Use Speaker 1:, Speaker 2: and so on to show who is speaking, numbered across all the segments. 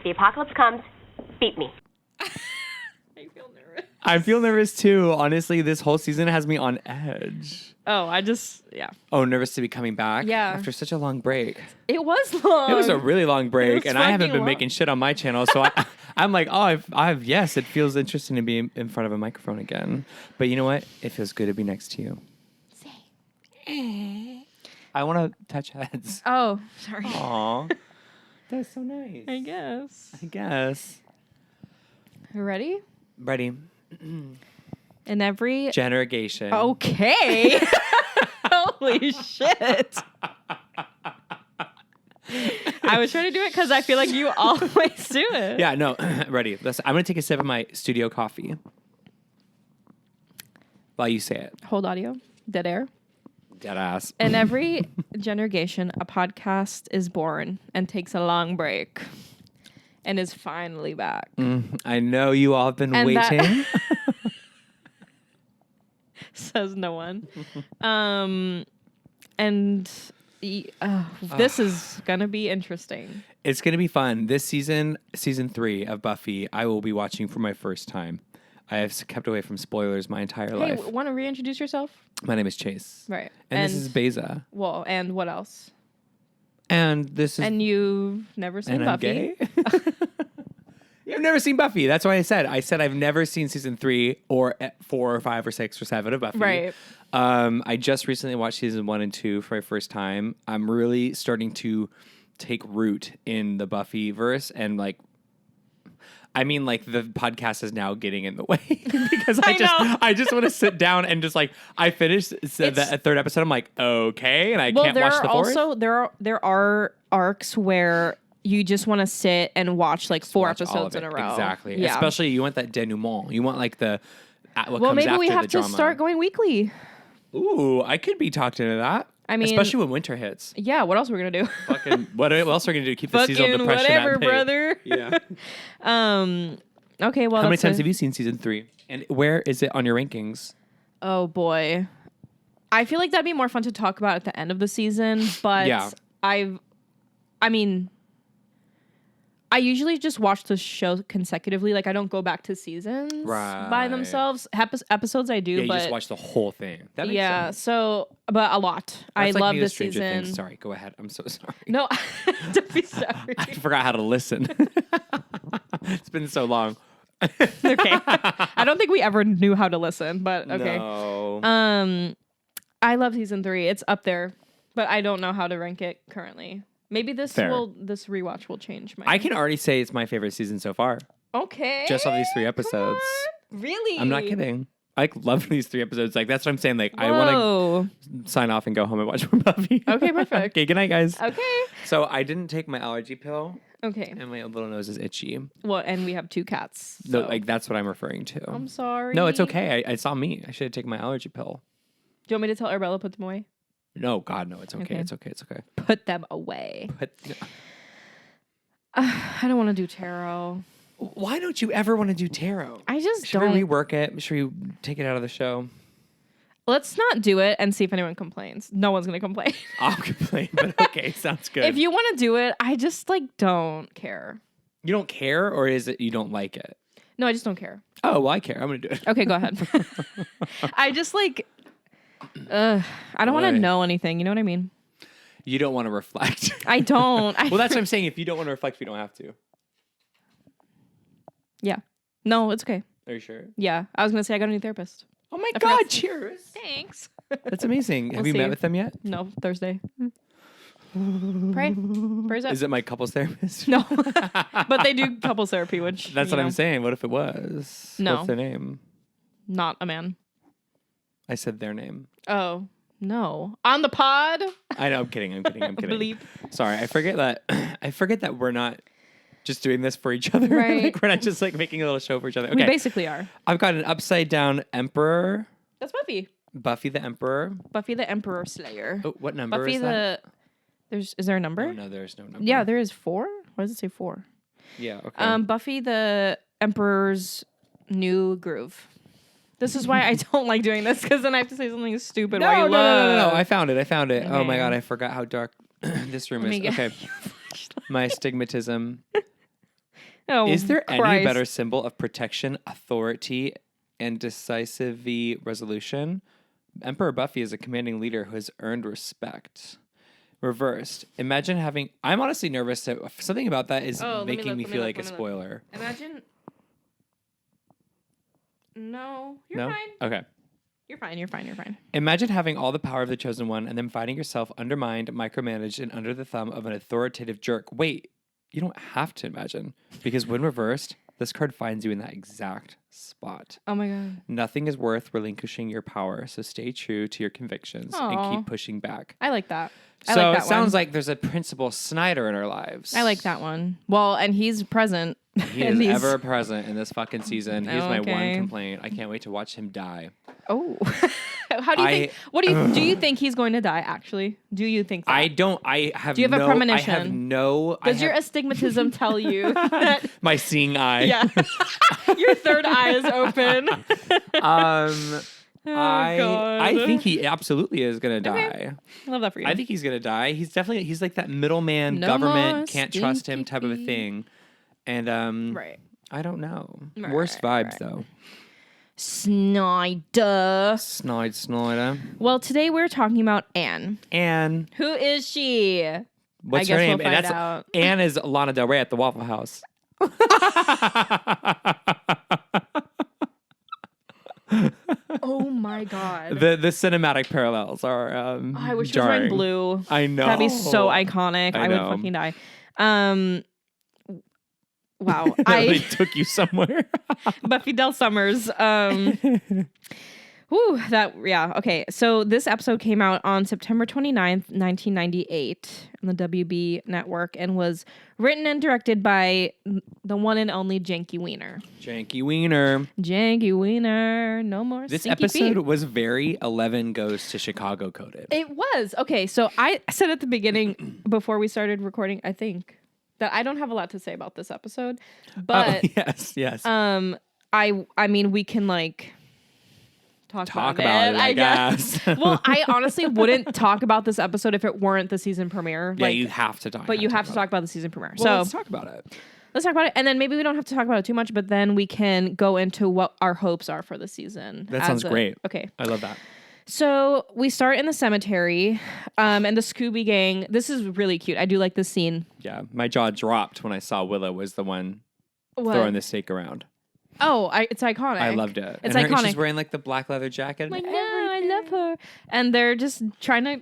Speaker 1: the apocalypse comes, beat me.
Speaker 2: I feel nervous.
Speaker 3: I feel nervous too. Honestly, this whole season has me on edge.
Speaker 2: Oh, yeah.
Speaker 3: Oh, nervous to be coming back?
Speaker 2: Yeah.
Speaker 3: After such a long break.
Speaker 2: It was long.
Speaker 3: It was a really long break, and I haven't been
Speaker 2: long.
Speaker 3: making shit on my channel, so I'm like, yes, it feels interesting to be in front of a microphone again. But you know what? It feels good to be next to you. I want to touch heads.
Speaker 2: Oh, sorry.
Speaker 3: Aw. That's so nice.
Speaker 2: I guess.
Speaker 3: You
Speaker 2: Ready?
Speaker 3: Ready?
Speaker 2: In every...
Speaker 3: Generation.
Speaker 2: Okay. Holy shit. I was trying to do it because I feel like you always do it.
Speaker 3: Yeah, no. Ready. I'm going to take a sip of my studio coffee while you say it.
Speaker 2: Hold audio. Dead air.
Speaker 3: Dead ass.
Speaker 2: In every generation, a podcast is born and takes a long break and is finally back.
Speaker 3: I know you all have been
Speaker 2: And
Speaker 3: waiting.
Speaker 2: Says no one. This is going to be interesting.
Speaker 3: It's going to be fun. This season 3 of Buffy, I will be watching for my first time. I have kept away from spoilers my entire life.
Speaker 2: Hey, want to reintroduce yourself?
Speaker 3: My name is Chase.
Speaker 2: Right.
Speaker 3: And this is Beza.
Speaker 2: Well, and what else?
Speaker 3: And this is...
Speaker 2: And you've never seen
Speaker 3: and
Speaker 2: Buffy.
Speaker 3: I'm gay? You've never seen Buffy. That's why I said I've never seen season 3 or 4 or 5 or 6 or 7 of Buffy.
Speaker 2: Right.
Speaker 3: I just recently watched season 1 and 2 for my first time. I'm really starting to take root in the Buffy verse, and the podcast is now getting in the way because I just want to sit down and just I finished the third episode. I'm like, okay, and I can't watch the fourth.
Speaker 2: Also, there are arcs where you just want to sit and watch 4 episodes in a row.
Speaker 3: Exactly.
Speaker 2: Yeah.
Speaker 3: Especially you want that denouement. You want what comes after the drama.
Speaker 2: Well, maybe we have to start going weekly.
Speaker 3: Ooh, I could be talked into that.
Speaker 2: I mean,
Speaker 3: especially when winter hits.
Speaker 2: Yeah, what else are we gonna do?
Speaker 3: Fucking what else are we gonna do to keep the seasonal depression
Speaker 2: whatever,
Speaker 3: at bay?
Speaker 2: brother.
Speaker 3: Yeah.
Speaker 2: Okay, well,
Speaker 3: how many times have you seen season 3? And where is it on your rankings?
Speaker 2: Oh boy. I feel like that'd be more fun to talk about at the end of the season, but
Speaker 3: yeah.
Speaker 2: I usually just watch the show consecutively. I don't go back to seasons by themselves. Episodes I do,
Speaker 3: but...
Speaker 2: you
Speaker 3: just watch the whole thing. That makes sense.
Speaker 2: So, but a lot.
Speaker 3: That's
Speaker 2: I love
Speaker 3: me
Speaker 2: this
Speaker 3: with Stranger
Speaker 2: season.
Speaker 3: Things. Sorry, go ahead. I'm so sorry.
Speaker 2: No, don't be sorry.
Speaker 3: I forgot how to listen. It's been so long.
Speaker 2: Okay. I don't think we ever knew how to listen, but okay.
Speaker 3: No.
Speaker 2: I love season 3. It's up there, but I don't know how to rank it currently. Maybe this rewatch will change my...
Speaker 3: I can already say it's my favorite season so far.
Speaker 2: Okay.
Speaker 3: Just off these 3 episodes.
Speaker 2: Really?
Speaker 3: I'm not kidding. I love these 3 episodes. That's what I'm saying. I want to sign off and go home and watch more Buffy.
Speaker 2: Okay, perfect.
Speaker 3: Okay, good night, guys.
Speaker 2: Okay.
Speaker 3: So I didn't take my allergy pill.
Speaker 2: Okay.
Speaker 3: And my little nose is itchy.
Speaker 2: Well, and we have 2 cats. So.
Speaker 3: No, that's what I'm referring to.
Speaker 2: I'm sorry.
Speaker 3: No, it's okay. I saw me. I should have taken my allergy pill.
Speaker 2: Do you want me to tell Arbella put them away?
Speaker 3: No, God, no. It's okay. It's okay. It's okay.
Speaker 2: Put them away. I don't want to do tarot.
Speaker 3: Why don't you ever want to do tarot?
Speaker 2: I just
Speaker 3: Should
Speaker 2: don't.
Speaker 3: we rework it? Should we take it out of the show?
Speaker 2: Let's not do it and see if anyone complains. No one's going to complain.
Speaker 3: I'll complain, but okay, sounds good.
Speaker 2: If you want to do it, I just don't care.
Speaker 3: You don't care, or is it you don't like it?
Speaker 2: No, I just don't care.
Speaker 3: Oh, well, I care. I'm going to do it.
Speaker 2: Okay, go ahead. I just I don't want to know anything. You know what I mean?
Speaker 3: You don't want to reflect.
Speaker 2: I don't.
Speaker 3: Well, that's what I'm saying. If you don't want to reflect, you don't have to.
Speaker 2: Yeah. No, it's okay.
Speaker 3: Are you sure?
Speaker 2: Yeah. I was going to say I got a new therapist.
Speaker 3: Oh my God, cheers.
Speaker 2: Thanks.
Speaker 3: That's amazing. Have you met with them yet?
Speaker 2: No, Thursday. Pray. Prayers up.
Speaker 3: Is it my couples therapist?
Speaker 2: No. But they do couples therapy, which...
Speaker 3: That's what I'm saying. What if it was?
Speaker 2: No.
Speaker 3: What's their name?
Speaker 2: Not a man.
Speaker 3: I said their name.
Speaker 2: Oh, no. On the pod?
Speaker 3: I know. I'm kidding.
Speaker 2: Bleep.
Speaker 3: Sorry. I forget that we're not just doing this for each other.
Speaker 2: Right.
Speaker 3: We're not just making a little show for each other. Okay.
Speaker 2: We basically are.
Speaker 3: I've got an upside down emperor.
Speaker 2: That's Buffy.
Speaker 3: Buffy the Emperor.
Speaker 2: Buffy the Emperor Slayer.
Speaker 3: Oh, what number
Speaker 2: Buffy
Speaker 3: is that?
Speaker 2: Is there a number?
Speaker 3: Oh, no, there's no number.
Speaker 2: Yeah, there is 4. Why does it say 4?
Speaker 3: Yeah, okay.
Speaker 2: Buffy the Emperor's New Groove. This is why I don't like doing this, because then I have to say something stupid.
Speaker 3: No. I found it.
Speaker 2: Okay.
Speaker 3: Oh my God, I forgot how dark this room is. Okay. My astigmatism.
Speaker 2: Oh,
Speaker 3: Is there
Speaker 2: Christ.
Speaker 3: any better symbol of protection, authority, and decisive resolution? Emperor Buffy is a commanding leader who has earned respect. Reversed. Imagine having... I'm honestly nervous. Something about that is making me feel like a spoiler.
Speaker 2: Imagine... No, you're fine.
Speaker 3: Okay.
Speaker 2: You're fine.
Speaker 3: Imagine having all the power of the Chosen One and then finding yourself undermined, micromanaged, and under the thumb of an authoritative jerk. Wait, you don't have to imagine. Because when reversed, this card finds you in that exact spot.
Speaker 2: Oh my God.
Speaker 3: Nothing is worth relinquishing your power, so stay true to your convictions and keep pushing back.
Speaker 2: I like that.
Speaker 3: So it sounds like there's a Principal Snyder in our lives.
Speaker 2: I like that one. Well, and he's present.
Speaker 3: He is ever present in this fucking season. He's my one complaint. I can't wait to watch him die.
Speaker 2: Oh. How do you think? What do you think he's going to die, actually? Do you think that?
Speaker 3: I don't. I have
Speaker 2: Do you have a premonition?
Speaker 3: I have no...
Speaker 2: Does your astigmatism tell you that...
Speaker 3: My seeing eye.
Speaker 2: Yeah. Your third eye is open.
Speaker 3: I think he absolutely is going to die.
Speaker 2: Okay. I love that for you.
Speaker 3: I think he's going to die. He's like that middleman, government, can't trust him type of a thing. And I don't know. Worst vibes, though.
Speaker 2: Snyder.
Speaker 3: Snyder.
Speaker 2: Well, today we're talking about Anne.
Speaker 3: Anne.
Speaker 2: Who is she?
Speaker 3: What's her name? We'll find out. Anne is Lana Del Rey at the Waffle House.
Speaker 2: Oh my God.
Speaker 3: The cinematic parallels are
Speaker 2: I wish
Speaker 3: jarring.
Speaker 2: she was wearing blue.
Speaker 3: I know.
Speaker 2: That'd be so iconic. I would fucking die. Wow.
Speaker 3: That really took you somewhere.
Speaker 2: Buffy Del Summers. Okay. So this episode came out on September 29th, 1998 on the WB network and was written and directed by the one and only Janky Wiener.
Speaker 3: Janky Wiener.
Speaker 2: No more
Speaker 3: This
Speaker 2: stinky
Speaker 3: episode
Speaker 2: feet.
Speaker 3: was very 11 Goes to Chicago coded.
Speaker 2: It was. Okay, so I said at the beginning before we started recording, I think, that I don't have a lot to say about this episode. But
Speaker 3: yes.
Speaker 2: I mean we can like talk about it,
Speaker 3: I guess.
Speaker 2: Well, I honestly wouldn't talk about this episode if it weren't the season premiere.
Speaker 3: Yeah, you have to talk.
Speaker 2: But you have to talk about the season premiere.
Speaker 3: Well, let's talk about it.
Speaker 2: Let's talk about it, and then maybe we don't have to talk about it too much, but then we can go into what our hopes are for the season.
Speaker 3: That sounds great.
Speaker 2: Okay,
Speaker 3: I love that.
Speaker 2: So we start in the cemetery, and the Scooby Gang. This is really cute. I do like this scene.
Speaker 3: Yeah, my jaw dropped when I saw Willow was the one throwing the stake around.
Speaker 2: Oh, it's iconic.
Speaker 3: I loved it.
Speaker 2: It's
Speaker 3: and
Speaker 2: iconic.
Speaker 3: She's wearing like the black leather jacket.
Speaker 2: I know, I love her. And they're just trying to,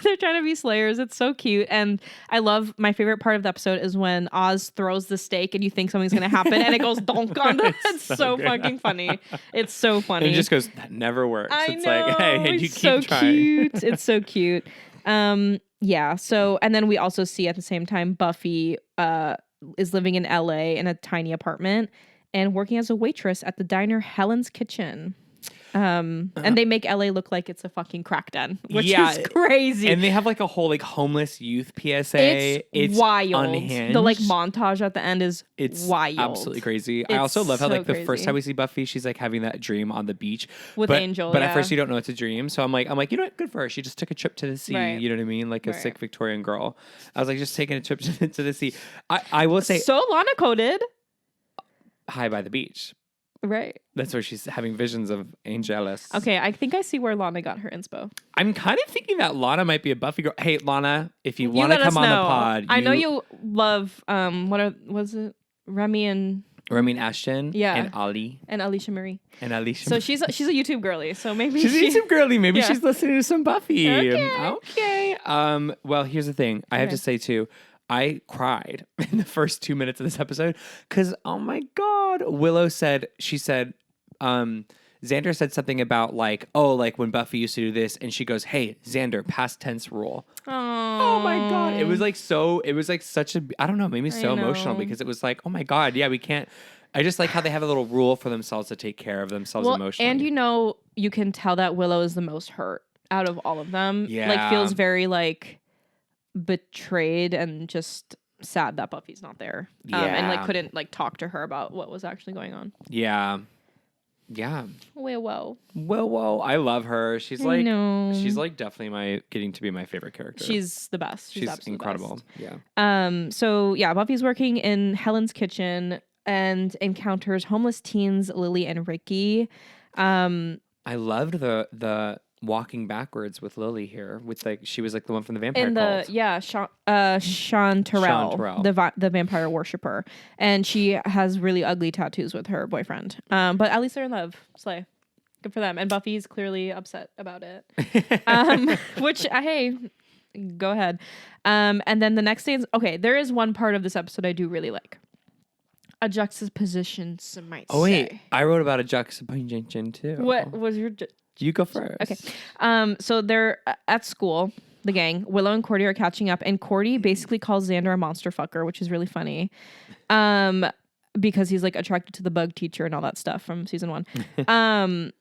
Speaker 2: they're trying to be slayers. It's so cute. And I love, my favorite part of the episode is when Oz throws the stake and you think something's going to happen and it goes donk on them. It's so fucking funny. It's so funny.
Speaker 3: And it just goes, that never works.
Speaker 2: It's
Speaker 3: like, hey, you
Speaker 2: so
Speaker 3: keep trying.
Speaker 2: Cute. It's so cute. Yeah. So, and then we also see at the same time, Buffy is living in LA in a tiny apartment and working as a waitress at the diner Helen's Kitchen. And they make LA look like it's a fucking crack den, which is crazy.
Speaker 3: And they have like a whole like homeless youth PSA.
Speaker 2: It's wild.
Speaker 3: Unhinged.
Speaker 2: The like montage at the end is wild.
Speaker 3: Absolutely crazy. I also love how like the first time we see Buffy, she's like having that dream on the beach
Speaker 2: with Angel.
Speaker 3: But at first you don't know it's a dream. So I'm like, you know what? Good for her. She just took a trip to the sea.
Speaker 2: Right.
Speaker 3: You know what I mean? Like a sick Victorian girl. I was like, just taking a trip to the sea. I will say.
Speaker 2: So Lana coded.
Speaker 3: High by the beach.
Speaker 2: Right.
Speaker 3: That's where she's having visions of Angelus.
Speaker 2: Okay, I think I see where Lana got her inspo.
Speaker 3: I'm kind of thinking that Lana might be a Buffy girl. Hey, Lana, if you want to come on the pod.
Speaker 2: I know you love, was it? Remy and
Speaker 3: Ashton.
Speaker 2: Yeah.
Speaker 3: And Ali.
Speaker 2: And Alicia Marie.
Speaker 3: So
Speaker 2: she's a YouTube girly, so maybe
Speaker 3: she's a YouTube girly. Maybe she's listening to some Buffy.
Speaker 2: Okay.
Speaker 3: Well, here's the thing. I have to say, too, I cried in the first 2 minutes of this episode because, oh my God, Willow said, Xander said something about like, oh, like when Buffy used to do this, and she goes, hey, Xander, past tense rule. Oh my God. It was like such a, I don't know, it made me so emotional because it was like, oh my God, yeah, we can't. I just like how they have a little rule for themselves to take care of themselves emotionally.
Speaker 2: And you can tell that Willow is the most hurt out of all of them.
Speaker 3: Yeah.
Speaker 2: Like feels very like betrayed and just sad that Buffy's not there. And like couldn't like talk to her about what was actually going on.
Speaker 3: Yeah. Yeah.
Speaker 2: Willow.
Speaker 3: Whoa. I love her. She's
Speaker 2: I
Speaker 3: like
Speaker 2: know.
Speaker 3: she's like definitely getting to be my favorite character.
Speaker 2: She's the best.
Speaker 3: She's
Speaker 2: absolutely
Speaker 3: incredible.
Speaker 2: the best.
Speaker 3: Yeah.
Speaker 2: So yeah, Buffy's working in Helen's kitchen and encounters homeless teens Lily and Ricky.
Speaker 3: I loved the walking backwards with Lily here. With like she was like the one from the vampire cult.
Speaker 2: Sean Terrell, the vampire worshiper, and she has really ugly tattoos with her boyfriend. But at least they're in love. Slay, good for them. And Buffy's clearly upset about it. Which hey, go ahead. And then the next day is okay. There is one part of this episode I do really like. A juxtaposition, some might say.
Speaker 3: Oh wait, I wrote about a juxtaposition too.
Speaker 2: What was your?
Speaker 3: You go first.
Speaker 2: Okay. So they're at school, the gang. Willow and Cordy are catching up, and Cordy basically calls Xander a monster fucker, which is really funny. Because he's like attracted to the bug teacher and all that stuff from season 1. And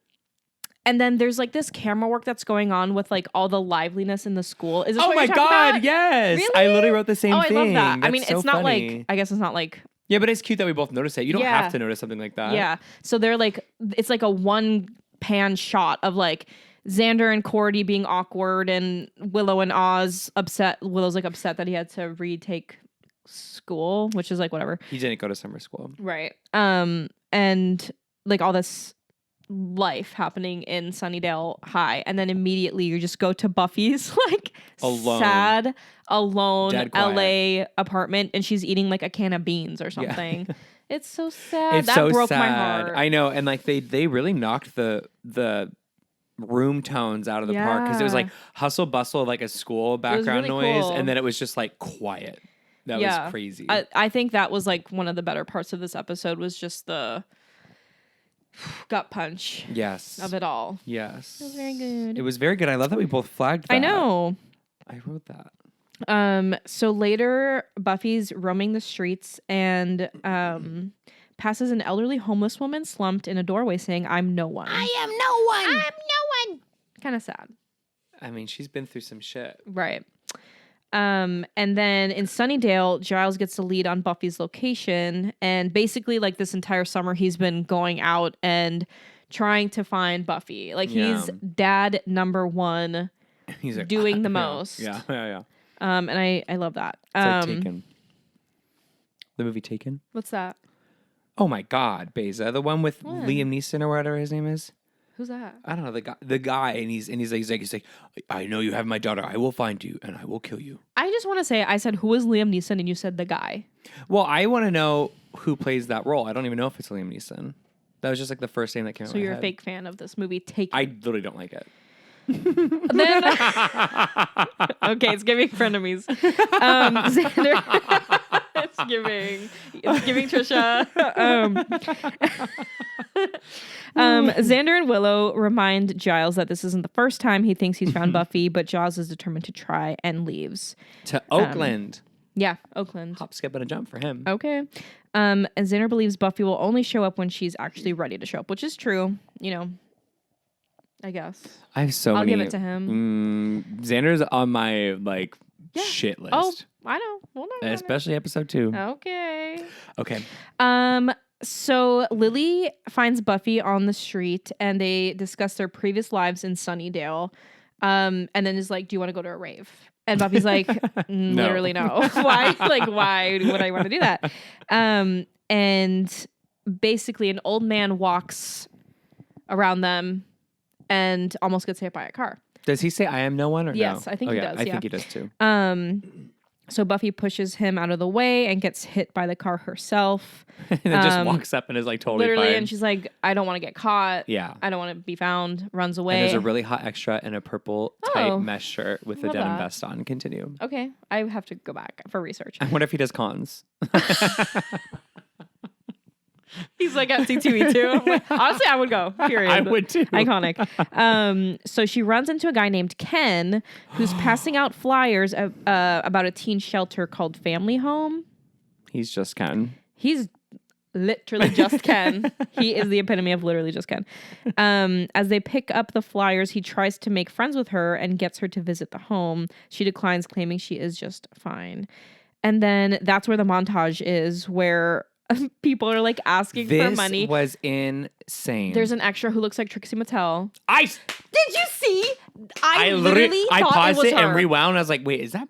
Speaker 2: then there's like this camera work that's going on with like all the liveliness in the school. Is this what
Speaker 3: my
Speaker 2: you're talking
Speaker 3: god,
Speaker 2: about?
Speaker 3: yes.
Speaker 2: Really?
Speaker 3: I literally wrote the same thing.
Speaker 2: I love that.
Speaker 3: That's
Speaker 2: I mean,
Speaker 3: so
Speaker 2: it's not
Speaker 3: funny.
Speaker 2: like, I guess it's not like.
Speaker 3: Yeah, but it's cute that we both notice it. You don't have to notice something like that.
Speaker 2: Yeah. So they're like, it's like a one pan shot of like Xander and Cordy being awkward and Willow and Oz upset. Willow's like upset that he had to retake school, which is like whatever.
Speaker 3: He didn't go to summer school.
Speaker 2: Right. And like all this life happening in Sunnydale High, and then immediately you just go to Buffy's like sad, alone LA apartment, and she's eating like a can of beans or something. Yeah. It's so sad.
Speaker 3: It's
Speaker 2: that
Speaker 3: so
Speaker 2: broke
Speaker 3: sad.
Speaker 2: my heart.
Speaker 3: I know, and like they really knocked the room tones out of the park because it was like hustle bustle of like a school background
Speaker 2: really
Speaker 3: noise,
Speaker 2: cool.
Speaker 3: and then it was just like quiet. That was crazy.
Speaker 2: I think that was like one of the better parts of this episode was just the gut punch.
Speaker 3: Yes.
Speaker 2: Of it all.
Speaker 3: Yes.
Speaker 2: It was very good.
Speaker 3: It was very good. I love that we both flagged that.
Speaker 2: I know.
Speaker 3: I wrote that.
Speaker 2: So later Buffy's roaming the streets and passes an elderly homeless woman slumped in a doorway saying, "I'm no one.
Speaker 1: I am no one. I'm no one."
Speaker 2: Kind of sad.
Speaker 3: I mean, she's been through some shit.
Speaker 2: Right. And then in Sunnydale, Giles gets the lead on Buffy's location. And basically, like this entire summer, he's been going out and trying to find Buffy. Like he's dad number one. He's like, doing the most.
Speaker 3: Yeah.
Speaker 2: And I love that.
Speaker 3: It's like Taken. The movie Taken.
Speaker 2: What's that?
Speaker 3: Oh my God, Beza, the one with Liam Neeson or whatever his name is.
Speaker 2: Who's that?
Speaker 3: I don't know the guy, and he's like, I know you have my daughter. I will find you, and I will kill you.
Speaker 2: I just want to say, I said who is Liam Neeson, and you said the guy.
Speaker 3: Well, I want to know who plays that role. I don't even know if it's Liam Neeson. That was just like the first name that came out.
Speaker 2: So you're a fake fan of this movie, Taken.
Speaker 3: I literally don't like it.
Speaker 2: Then, okay, it's giving frenemies. Xander, it's giving Trisha. Xander and Willow remind Giles that this isn't the first time he thinks he's found Buffy, but Giles is determined to try and leaves
Speaker 3: to Oakland.
Speaker 2: Yeah, Oakland.
Speaker 3: Hop, skip, and a jump for him.
Speaker 2: Okay. And Xander believes Buffy will only show up when she's actually ready to show up, which is true. You know, I guess.
Speaker 3: I have so
Speaker 2: I'll
Speaker 3: many.
Speaker 2: give it to him.
Speaker 3: Xander's on my shit list.
Speaker 2: Oh, I know. Hold on.
Speaker 3: Especially episode 2.
Speaker 2: Okay.
Speaker 3: So
Speaker 2: Lily finds Buffy on the street and they discuss their previous lives in Sunnydale. And then is like, "Do you want to go to a rave?" And Buffy's like, literally no. Why? Like, why would I want to do that? And basically an old man walks around them and almost gets hit by a car.
Speaker 3: Does he say I am no one or
Speaker 2: yes,
Speaker 3: no?
Speaker 2: I think he does.
Speaker 3: I think he does too.
Speaker 2: So Buffy pushes him out of the way and gets hit by the car herself.
Speaker 3: And then just walks up and is like totally
Speaker 2: literally
Speaker 3: fine.
Speaker 2: And she's like, "I don't want to get caught.
Speaker 3: Yeah.
Speaker 2: I don't want to be found." Runs away.
Speaker 3: And there's a really hot extra in a purple tight mesh shirt with a denim vest on. Continue.
Speaker 2: Okay. I have to go back for research.
Speaker 3: I wonder if he does cons.
Speaker 2: He's like at C2E2. Like, honestly, I would go. Period.
Speaker 3: I would too.
Speaker 2: Iconic. So she runs into a guy named Ken who's passing out flyers about a teen shelter called Family Home.
Speaker 3: He's just Ken.
Speaker 2: He's literally just Ken. He is the epitome of literally just Ken. As they pick up the flyers, he tries to make friends with her and gets her to visit the home. She declines, claiming she is just fine. And then that's where the montage is, where people are like asking for money.
Speaker 3: This was insane.
Speaker 2: There's an extra who looks like Trixie Mattel.
Speaker 3: Did
Speaker 2: you see? I literally
Speaker 3: I
Speaker 2: thought
Speaker 3: paused
Speaker 2: it was her.
Speaker 3: and rewound. I was like, wait, is that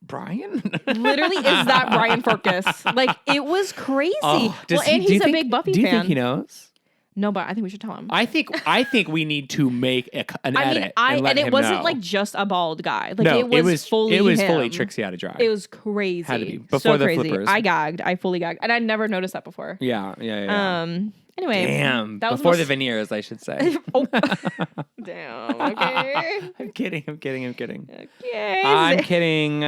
Speaker 3: Brian?
Speaker 2: Literally, is that Brian Furcus? Like, it was crazy.
Speaker 3: Oh,
Speaker 2: and he's a big Buffy fan.
Speaker 3: Do you think he knows?
Speaker 2: No, but I think we should tell him.
Speaker 3: I think we need to make an edit.
Speaker 2: And it wasn't
Speaker 3: know.
Speaker 2: like just a bald guy. Like
Speaker 3: No,
Speaker 2: it was fully him.
Speaker 3: fully Trixie out of drag.
Speaker 2: It was crazy.
Speaker 3: Had to be.
Speaker 2: So
Speaker 3: Before the
Speaker 2: crazy.
Speaker 3: flippers.
Speaker 2: I gagged. I fully gagged. And I never noticed that before.
Speaker 3: Yeah.
Speaker 2: Anyway.
Speaker 3: Damn.
Speaker 2: That was
Speaker 3: Before the veneers, I should say.
Speaker 2: Oh. Damn. Okay.
Speaker 3: I'm kidding.
Speaker 2: Okay.
Speaker 3: I'm kidding.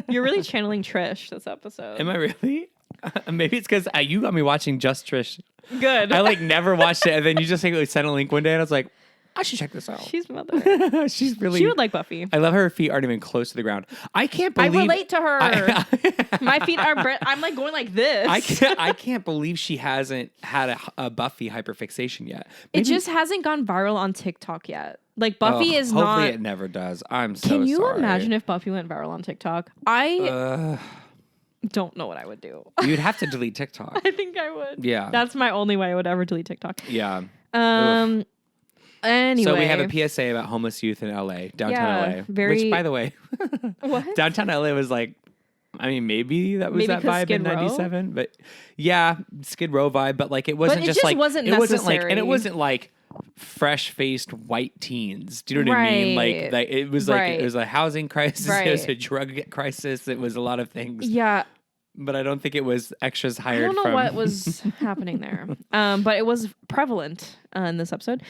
Speaker 2: You're really channeling Trish this episode.
Speaker 3: Am I really? Maybe it's because you got me watching Just Trish.
Speaker 2: Good.
Speaker 3: I like never watched it, and then you just sent a link one day, and I was like, I should check this out.
Speaker 2: She's mother.
Speaker 3: She's really.
Speaker 2: She would like Buffy.
Speaker 3: I love her feet aren't even close to the ground. I can't believe.
Speaker 2: I relate to her. My feet are. I'm like going like this.
Speaker 3: I can't believe she hasn't had a Buffy hyperfixation yet.
Speaker 2: It just hasn't gone viral on TikTok yet. Like Buffy is not.
Speaker 3: Hopefully, it never does. I'm so.
Speaker 2: Can you
Speaker 3: sorry.
Speaker 2: imagine if Buffy went viral on TikTok? I don't know what I would do.
Speaker 3: You'd have to delete TikTok.
Speaker 2: I think I would.
Speaker 3: Yeah,
Speaker 2: that's my only way I would ever delete TikTok.
Speaker 3: Yeah.
Speaker 2: Anyway.
Speaker 3: So we have a PSA about homeless youth in LA, downtown LA. Which, by the way,
Speaker 2: what?
Speaker 3: Downtown LA was like, I mean, maybe that was that vibe in
Speaker 2: Skid Row?
Speaker 3: '97, but yeah, Skid Row vibe. But like, it wasn't just like
Speaker 2: wasn't
Speaker 3: it wasn't like,
Speaker 2: necessary.
Speaker 3: and it wasn't like fresh-faced white teens. Do you know what I mean? Like it was like it was a housing crisis. It was a drug crisis. It was a lot of things.
Speaker 2: Yeah.
Speaker 3: But I don't think it was extras hired.
Speaker 2: I don't know what was happening there. But it was prevalent in this episode.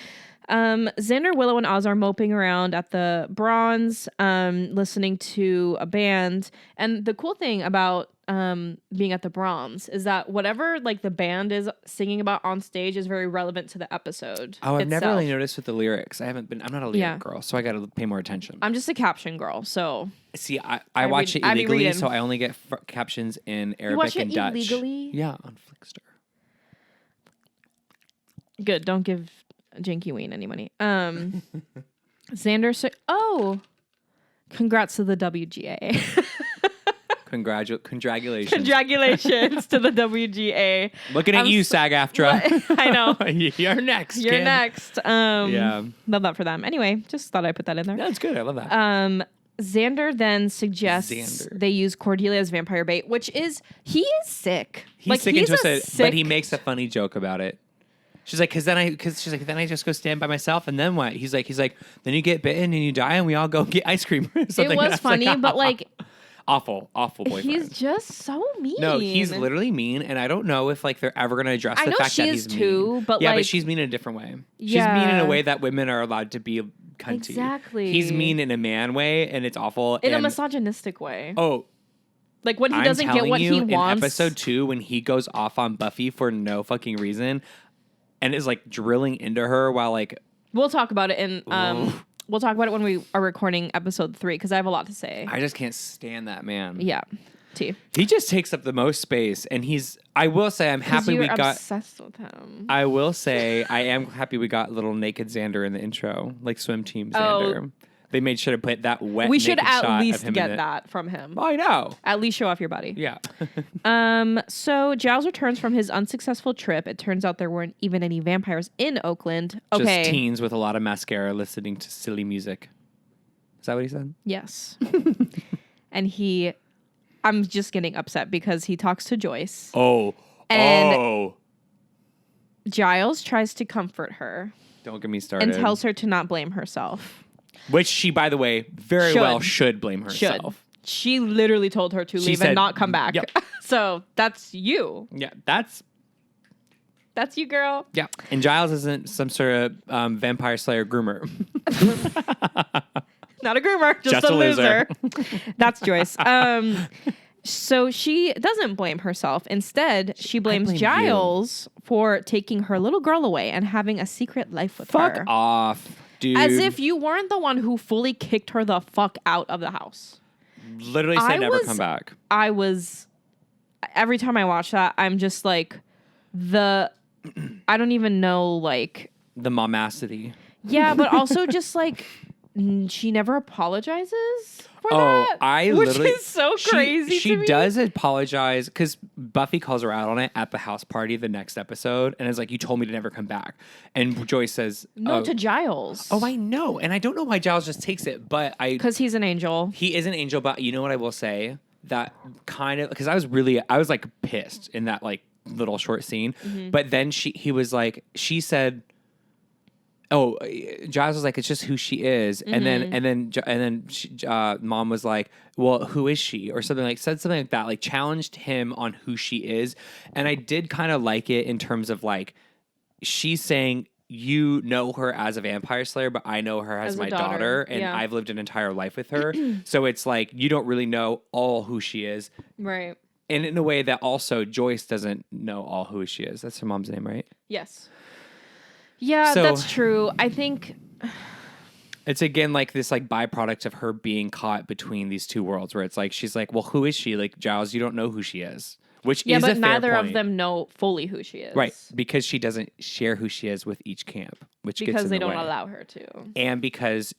Speaker 2: Xander, Willow, and Oz are moping around at the Bronze, listening to a band. And the cool thing about being at the Bronze is that whatever like the band is singing about on stage is very relevant to the episode.
Speaker 3: Oh, I've never
Speaker 2: itself.
Speaker 3: really noticed with the lyrics. I'm not a lyric girl, so I got to pay more attention.
Speaker 2: I'm just a caption girl, so.
Speaker 3: See, I watch it illegally, so I only get captions in Arabic
Speaker 2: you watch
Speaker 3: and
Speaker 2: it
Speaker 3: Dutch.
Speaker 2: Illegally?
Speaker 3: Yeah, on Flickster.
Speaker 2: Good. Don't give Janky Ween any money. Xander. Congrats to the WGA.
Speaker 3: Congratulations.
Speaker 2: Congratulations to the WGA.
Speaker 3: Looking at you, SAG-AFTRA.
Speaker 2: I know.
Speaker 3: You're next.
Speaker 2: You're
Speaker 3: kid.
Speaker 2: next.
Speaker 3: Yeah.
Speaker 2: Love that for them. Anyway, just thought I'd put that in there.
Speaker 3: That's good. I love that.
Speaker 2: Xander then suggests they use Cordelia's vampire bait, which is he is sick.
Speaker 3: He's sick and twisted, but he makes a funny joke about it. She's like, then I just go stand by myself, and then what? He's like, then you get bitten and you die, and we all go get ice cream. Or something.
Speaker 2: It was funny, but like,
Speaker 3: awful boyfriend.
Speaker 2: He's just so mean.
Speaker 3: No, he's literally mean, and I don't know if like they're ever gonna address the fact that he's mean.
Speaker 2: But
Speaker 3: yeah,
Speaker 2: like,
Speaker 3: but she's mean in a different way.
Speaker 2: Yeah.
Speaker 3: She's mean in a way that women are allowed to be cunty.
Speaker 2: Exactly.
Speaker 3: He's mean in a man way, and it's awful.
Speaker 2: In a misogynistic way.
Speaker 3: Oh.
Speaker 2: Like when he doesn't get what he wants.
Speaker 3: In episode 2, when he goes off on Buffy for no fucking reason, and is like drilling into her while like.
Speaker 2: We'll talk about it in. We'll talk about it when we are recording episode 3 because I have a lot to say.
Speaker 3: I just can't stand that man.
Speaker 2: Yeah. T.
Speaker 3: He just takes up the most space, and I will say I'm happy we got.
Speaker 2: Obsessed with him.
Speaker 3: I will say I am happy we got little naked Xander in the intro, like swim team Xander. Oh. They made sure to put that wet.
Speaker 2: We should at least
Speaker 3: get
Speaker 2: that from him.
Speaker 3: Oh, I know.
Speaker 2: At least show off your body.
Speaker 3: Yeah.
Speaker 2: So Giles returns from his unsuccessful trip. It turns out there weren't even any vampires in Oakland. Okay.
Speaker 3: Just teens with a lot of mascara listening to silly music. Is that what he said?
Speaker 2: Yes. And I'm just getting upset because he talks to Joyce. And Giles tries to comfort her.
Speaker 3: Don't get me started.
Speaker 2: And tells her to not blame herself.
Speaker 3: Which she, by the way, very well should blame herself.
Speaker 2: She literally told her to leave and not come back. Yep. So that's you.
Speaker 3: Yeah, that's
Speaker 2: you, girl.
Speaker 3: Yeah. And Giles isn't some sort of vampire slayer groomer.
Speaker 2: Not a groomer, just a loser. That's Joyce. So she doesn't blame herself. Instead, she blames Giles for taking her little girl away and having a secret life with her.
Speaker 3: Fuck off, dude.
Speaker 2: As if you weren't the one who fully kicked her the fuck out of the house.
Speaker 3: Literally said never come back.
Speaker 2: Every time I watch that, I'm just like, I don't even know, like.
Speaker 3: The momacity.
Speaker 2: Yeah, but also just like, she never apologizes for
Speaker 3: Oh,
Speaker 2: that. Which is so crazy.
Speaker 3: She
Speaker 2: to me.
Speaker 3: does apologize because Buffy calls her out on it at the house party the next episode and is like, "You told me to never come back." And Joyce says,
Speaker 2: No, to Giles.
Speaker 3: Oh, I know. And I don't know why Giles just takes it, but
Speaker 2: because he's an angel.
Speaker 3: He is an angel, but you know what I will say? That kind of, because I was like pissed in that like little short scene.
Speaker 2: Mm-hmm.
Speaker 3: But then she said, "Oh, Giles was like, it's just who she is," and then Mom was like, "Well, who is she?" or something said something like that, like challenged him on who she is, and I did kind of like it in terms of like she's saying, "You know her as a vampire slayer, but I know her as my daughter, and I've lived an entire life with her, so it's like you don't really know all who she is,
Speaker 2: right?"
Speaker 3: And in a way that also Joyce doesn't know all who she is. That's her mom's name, right?
Speaker 2: Yes. Yeah,
Speaker 3: So,
Speaker 2: that's true. I think
Speaker 3: it's again like this like byproduct of her being caught between these two worlds where it's like she's like, well, who is she? Like, Giles, you don't know who she is. Which is
Speaker 2: but
Speaker 3: a fair
Speaker 2: neither
Speaker 3: point.
Speaker 2: of them know fully who she is.
Speaker 3: Right. Because she doesn't share who she is with each camp, which gets in
Speaker 2: they
Speaker 3: the
Speaker 2: don't
Speaker 3: way.
Speaker 2: allow her to.
Speaker 3: And because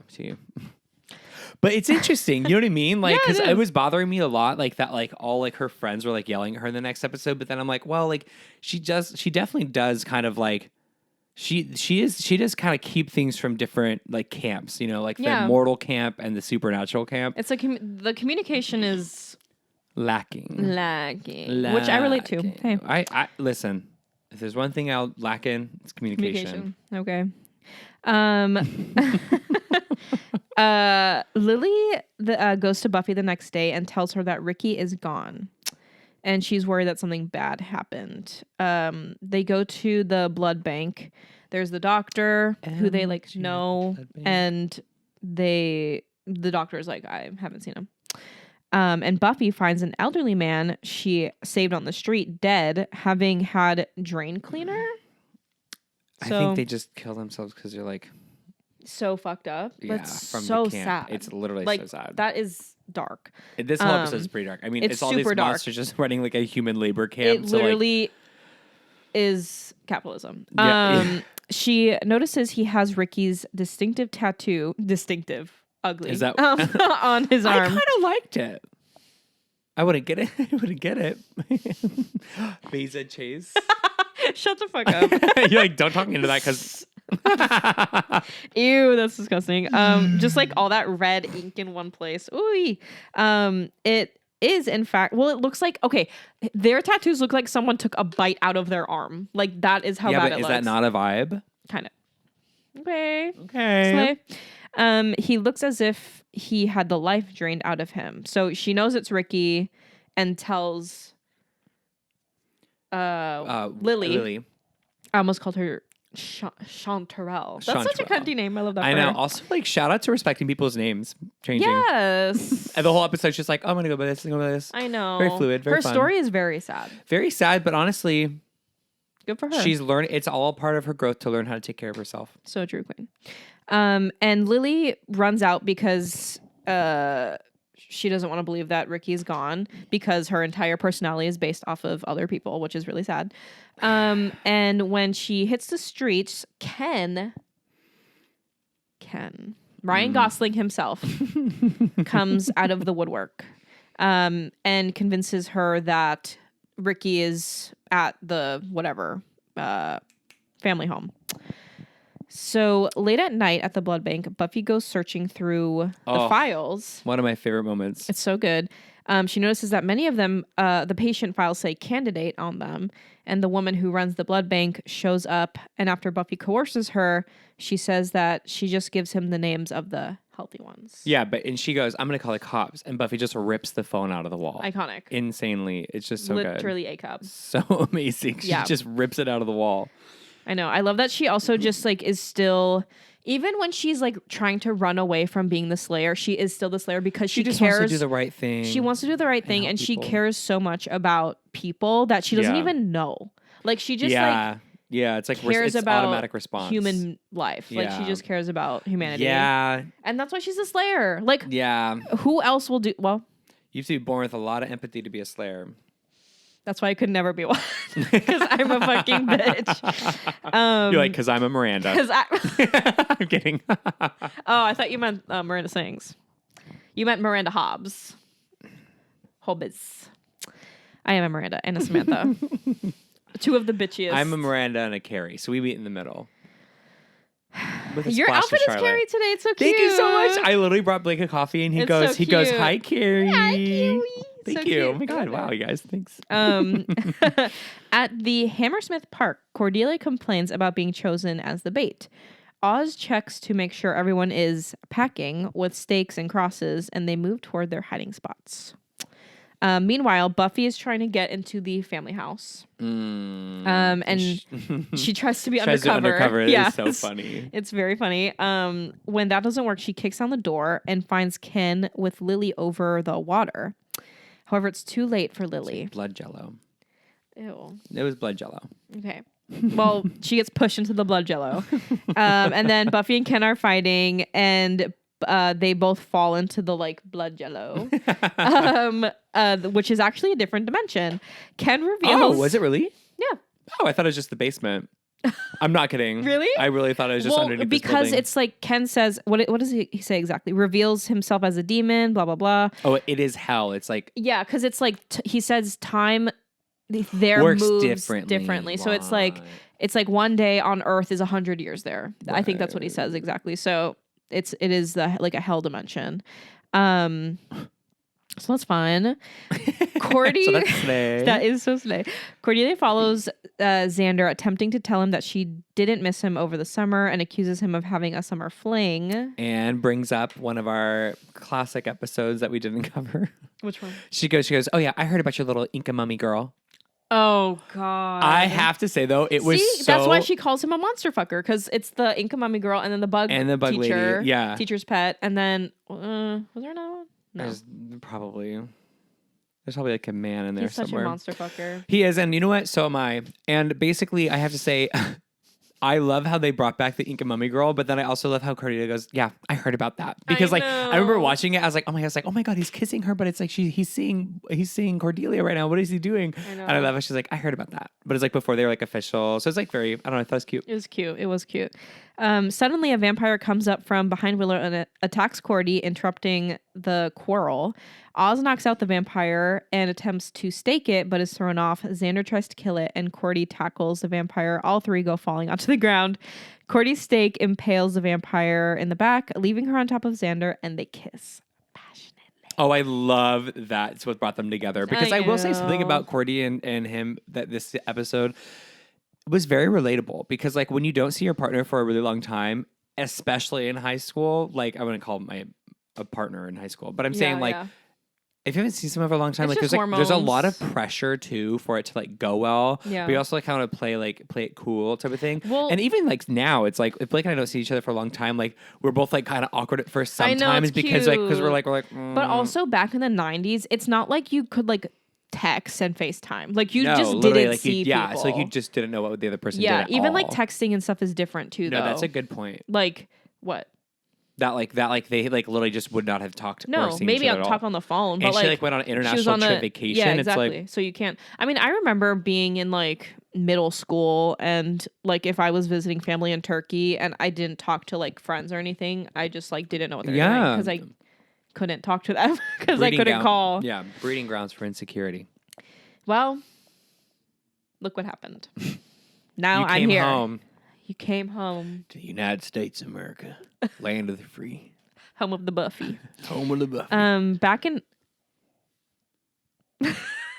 Speaker 3: see. But it's interesting, you know what I mean? Like, because it was bothering me a lot, like that, like all like her friends were like yelling at her in the next episode. But then I'm like, well, like she definitely does kind of like she does kind of keep things from different like camps, you know, like the mortal camp and the supernatural camp.
Speaker 2: It's like the communication is
Speaker 3: lacking,
Speaker 2: which I relate to. Hey,
Speaker 3: I listen. If there's one thing I'll lack in, it's communication.
Speaker 2: Okay. Lily goes to Buffy the next day and tells her that Ricky is gone. And she's worried that something bad happened. They go to the blood bank. There's the doctor who they like know, and the doctor is like, I haven't seen him. And Buffy finds an elderly man she saved on the street dead, having had drain cleaner.
Speaker 3: I think they just kill themselves because they're like
Speaker 2: so fucked up.
Speaker 3: Yeah,
Speaker 2: That's
Speaker 3: from
Speaker 2: so
Speaker 3: the camp.
Speaker 2: sad.
Speaker 3: It's literally
Speaker 2: like,
Speaker 3: so sad.
Speaker 2: That is dark.
Speaker 3: This whole episode is pretty dark. I mean, it's all these
Speaker 2: super dark.
Speaker 3: monsters just running like a human labor camp.
Speaker 2: It literally is capitalism.
Speaker 3: Yeah.
Speaker 2: She notices he has Ricky's distinctive, ugly,
Speaker 3: Is that
Speaker 2: on his arm.
Speaker 3: I kind of liked it. I wouldn't get it. I wouldn't get it. Visa Chase.
Speaker 2: Shut the fuck up.
Speaker 3: You're like, don't talk me into that because.
Speaker 2: Ew, that's disgusting. Just like all that red ink in one place. Ooh. It is in fact. Well, it looks like their tattoos look like someone took a bite out of their arm. Like that is how bad it looks.
Speaker 3: Is that not a vibe?
Speaker 2: Kind of. Okay.
Speaker 3: Okay.
Speaker 2: He looks as if he had the life drained out of him. So she knows it's Ricky and tells Lily. I almost called her Chanterelle. That's such a cunty name. I love that.
Speaker 3: I know. Also, like, shout out to respecting people's names changing.
Speaker 2: Yes.
Speaker 3: And the whole episode's just like, oh, I'm gonna go by this. I'm gonna go by this.
Speaker 2: I know.
Speaker 3: Very fluid. Very
Speaker 2: fun. Her story is very sad.
Speaker 3: Very sad, but honestly,
Speaker 2: good for her.
Speaker 3: She's learned. It's all part of her growth to learn how to take care of herself.
Speaker 2: So true, Queen. And Lily runs out because she doesn't want to believe that Ricky's gone because her entire personality is based off of other people, which is really sad. And when she hits the streets, Ryan Gosling himself comes out of the woodwork and convinces her that Ricky is at the family home. So late at night at the blood bank, Buffy goes searching through the files.
Speaker 3: One of my favorite moments.
Speaker 2: It's so good. She notices that many of them, the patient files say candidate on them. And the woman who runs the blood bank shows up. And after Buffy coerces her, she says that she just gives him the names of the healthy ones.
Speaker 3: Yeah, and she goes, I'm going to call the cops. And Buffy just rips the phone out of the wall.
Speaker 2: Iconic.
Speaker 3: Insanely. It's just so good.
Speaker 2: Literally a cop.
Speaker 3: So amazing. She just rips it out of the wall.
Speaker 2: I know. I love that she also just like is still, even when she's like trying to run away from being the Slayer, she is still the Slayer because she
Speaker 3: just
Speaker 2: cares.
Speaker 3: Wants to do the right thing.
Speaker 2: She wants to do the right thing, and she cares so much about people that she doesn't even know. Like she just
Speaker 3: it's like
Speaker 2: cares
Speaker 3: it's
Speaker 2: about
Speaker 3: automatic response.
Speaker 2: Human life. Like she just cares about humanity.
Speaker 3: Yeah,
Speaker 2: and that's why she's a Slayer. Like who else will do? Well,
Speaker 3: you have to be born with a lot of empathy to be a Slayer.
Speaker 2: That's why I could never be one because I'm a fucking bitch.
Speaker 3: You're like, because I'm a Miranda. I'm kidding.
Speaker 2: Oh, I thought you meant Miranda Sings. You meant Miranda Hobbs. Hobbs. I am a Miranda and a Samantha. Two of the bitchiest.
Speaker 3: I'm a Miranda and a Carrie, so we meet in the middle. With a
Speaker 2: Your
Speaker 3: splash
Speaker 2: outfit
Speaker 3: of
Speaker 2: is
Speaker 3: Charlotte.
Speaker 2: Carrie today. It's so cute.
Speaker 3: Thank you so much. I literally brought Blake a coffee, and he
Speaker 2: It's
Speaker 3: goes,
Speaker 2: so
Speaker 3: he goes,
Speaker 2: cute.
Speaker 3: hi, Carrie.
Speaker 2: Hi, Kiwi.
Speaker 3: Thank
Speaker 2: So
Speaker 3: you.
Speaker 2: cute.
Speaker 3: Oh my god! Wow, you guys, thanks.
Speaker 2: At the Hammersmith Park, Cordelia complains about being chosen as the bait. Oz checks to make sure everyone is packing with stakes and crosses, and they move toward their hiding spots. Meanwhile, Buffy is trying to get into the family house. And she tries to be undercover.
Speaker 3: Yeah, it's so funny.
Speaker 2: It's very funny. When that doesn't work, she kicks on the door and finds Ken with Lily over the water. However, it's too late for Lily.
Speaker 3: Blood Jello.
Speaker 2: Ew.
Speaker 3: It was blood Jello.
Speaker 2: Okay. Well, she gets pushed into the blood jello. And then Buffy and Ken are fighting, and they both fall into the blood jello, which is actually a different dimension. Ken reveals.
Speaker 3: Oh, was it really?
Speaker 2: Yeah.
Speaker 3: Oh, I thought it was just the basement. I'm not kidding.
Speaker 2: Really?
Speaker 3: I really thought it was just underneath this
Speaker 2: because
Speaker 3: building.
Speaker 2: it's like Ken says, what does he say exactly? Reveals himself as a demon, blah, blah, blah.
Speaker 3: Oh, it is hell. It's like...
Speaker 2: Yeah, because it's like, he says time there
Speaker 3: works
Speaker 2: moves
Speaker 3: differently.
Speaker 2: So it's like one day on Earth is 100 years there. Right. I think that's what he says exactly. So it is like a hell dimension. So that's fun. Cordy,
Speaker 3: so that's slay.
Speaker 2: That is so slay. Cordelia follows Xander, attempting to tell him that she didn't miss him over the summer and accuses him of having a summer fling.
Speaker 3: And brings up one of our classic episodes that we didn't cover.
Speaker 2: Which one?
Speaker 3: She goes, oh yeah, I heard about your little Inca mummy girl.
Speaker 2: Oh, God.
Speaker 3: I have to say, though, it was
Speaker 2: that's why she calls him a monster fucker, because it's the Inca mummy girl and then the bug teacher,
Speaker 3: lady. Yeah.
Speaker 2: Teacher's pet, and then, was there another one? No.
Speaker 3: There's probably like a man in there
Speaker 2: He's such
Speaker 3: somewhere.
Speaker 2: a monster fucker.
Speaker 3: He is, and you know what? So am I. And basically, I have to say, I love how they brought back the Inca mummy girl, but then I also love how Cordelia goes, yeah, I heard about that. Because I remember watching it, I was like, oh my God, he's kissing her, but it's like he's seeing Cordelia right now. What is he doing?
Speaker 2: I know.
Speaker 3: And I love how she's like, I heard about that. But it's like before they were like official. So it's like very, I don't know, I thought it was cute.
Speaker 2: It was cute. Suddenly a vampire comes up from behind Willow and attacks Cordy, interrupting the quarrel. Oz knocks out the vampire and attempts to stake it, but is thrown off. Xander tries to kill it, and Cordy tackles the vampire. All three go falling onto the ground. Cordy's stake impales the vampire in the back, leaving her on top of Xander, and they kiss passionately.
Speaker 3: Oh, I love that. It's what brought them together. Because I will say something about Cordy and him that this episode was very relatable. Because like when you don't see your partner for a really long time, especially in high school, like I wouldn't call my a partner in high school, but I'm saying if you haven't seen someone for a long time,
Speaker 2: it's
Speaker 3: like there's a lot of pressure too for it to like go well.
Speaker 2: Yeah.
Speaker 3: But you also like kind of play it cool type of thing.
Speaker 2: Well,
Speaker 3: and even like now, it's like if Blake and I don't see each other for a long time, like we're both like kind of awkward at first sometimes because we're like.
Speaker 2: But also back in the 90s, it's not like you could like text and FaceTime. Like you just didn't see people.
Speaker 3: Yeah, it's like you just didn't know what the other person did.
Speaker 2: Yeah, even
Speaker 3: all.
Speaker 2: like texting and stuff is different too.
Speaker 3: No,
Speaker 2: though.
Speaker 3: that's a good point.
Speaker 2: Like what?
Speaker 3: That they like literally just would not have talked.
Speaker 2: No,
Speaker 3: or seen
Speaker 2: maybe
Speaker 3: each
Speaker 2: I'll
Speaker 3: other
Speaker 2: talk on the phone. But
Speaker 3: and she
Speaker 2: like
Speaker 3: went on an international trip vacation.
Speaker 2: Yeah, exactly.
Speaker 3: It's like,
Speaker 2: so you can't. I mean, I remember being in like middle school, and like if I was visiting family in Turkey and I didn't talk to like friends or anything, I just like didn't know what they were doing because I couldn't talk to them because I couldn't call.
Speaker 3: Yeah, breeding grounds for insecurity.
Speaker 2: Well, look what happened. Now
Speaker 3: you
Speaker 2: I'm
Speaker 3: came
Speaker 2: here.
Speaker 3: Home
Speaker 2: you came home
Speaker 3: to the United States of America, land of the free.
Speaker 2: Home of the Buffy.
Speaker 3: Home of the Buffy.
Speaker 2: Back in